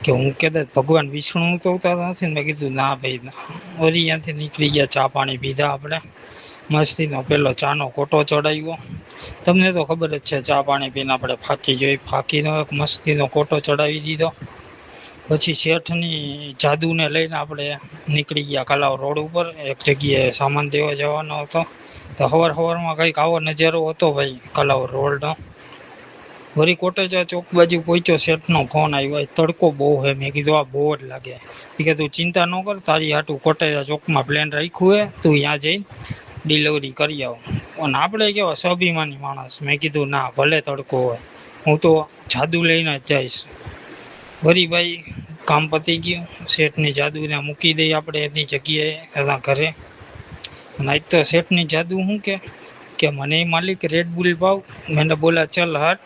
કે હું કદાચ ભગવાન વિષ્ણુ તો ઉતારતા નથી ને. મેં કીધું ના ભાઈ ના. વળી ત્યાંથી નીકળી ગયા, ચા પાણી પીધા આપણે, મસ્તીનો પેલો ચાનો કોટો ચડાવ્યો. તમને તો ખબર જ છે, ચા પાણી પીને આપણે ફાકી જોઈ, ફાકીનો એક મસ્તીનો કોટો ચડાવી દીધો. પછી શેઠની જાદુને લઈને આપણે નીકળી ગયા કલાવ રોડ ઉપર. એક જગ્યાએ સામાન દેવા જવાનો હતો. તો સવારમાં કંઈક આવો નજારો હતો ભાઈ કલાવ રોડનો. વળી કોટેજા ચોક બાજુ પહોંચ્યો, શેઠનો ફોન આવ્યો, તડકો બહુ હે. મેં કીધું આ બહુ જ લાગે. એ કે તું ચિંતા ન કર, તારી હાટું કોટેજા ચોકમાં પ્લેન રાખ્યું હે, તું ત્યાં જઈને ડિલિવરી કરી આવ. અને આપણે કેવા સ્વાભિમાની માણસ. મેં કીધું ના, ભલે તડકો હોય, હું તો જાદુ લઈને જ જઈશ. વળી ભાઈ કામ પતી ગયું, શેઠની જાદુને મૂકી દઈ આપણે એની જગ્યાએ, એના ઘરે. અને આજ તો શેઠની જાદુ શું કે મને માલિક રેડ બુલ પાવ. મેને બોલા ચલ હાટ.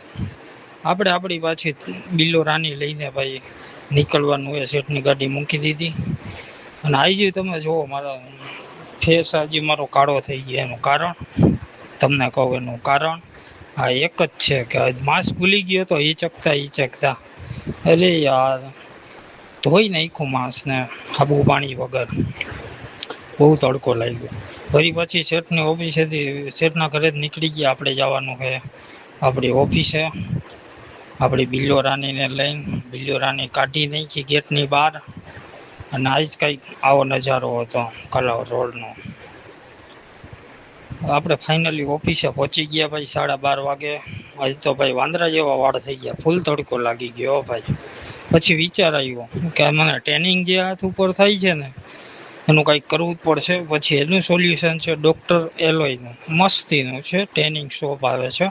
આપણે આપણી પાછી બિલ્લો રાની લઈને ભાઈ નીકળવાનું હોય. શેઠની ગાડી મૂકી દીધી. અને આવી તમે જુઓ, મારા ફેસ આજે મારો કાળો થઈ ગયો. એનું કારણ તમને કહું. એનું કારણ આ એક જ છે કે માસ્ક ભૂલી ગયો તો હિચકતા. અરે યાર, ધોઈ નાખ્યું માસ્કને સાબુ પાણી વગર. બહુ તડકો લાગ્યો. ફરી પછી શેઠની ઓફિસેથી, શેઠના ઘરે જ નીકળી ગયા. આપણે જવાનું છે આપણી ઓફિસે. આપણી બિલ્લો રાનીને લઈને બિલ્લો રાની કાઢી નાખી ગેટની બહાર. અને આજ કંઈક આવો નજારો હતો કલાવ રોડનો. આપણે ફાઇનલી ઓફિસે પહોંચી ગયા ભાઈ 12:30 વાગે. આજ તો ભાઈ વાંદરા જેવા વાળ થઈ ગયા, ફૂલ તડકો લાગી ગયો ભાઈ. પછી વિચાર આવ્યો કે મને ટ્રેનિંગ જે હાથ ઉપર થાય છે ને, એનું કંઈક કરવું જ પડશે. પછી એનું સોલ્યુશન છે ડૉક્ટર એલોયનું. મસ્તીનું છે, ટ્રેનિંગ સોપ આવે છે.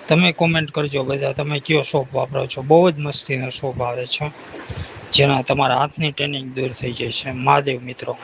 તમે કોમેન્ટ કરજો બધા, તમે કયો સોપ વાપરો છો. બહુ જ મસ્તીનો સોપ આવે છે, જેના તમારા હાથની ટ્રેનિંગ દૂર થઈ જાય છે. મહાદેવ મિત્રો.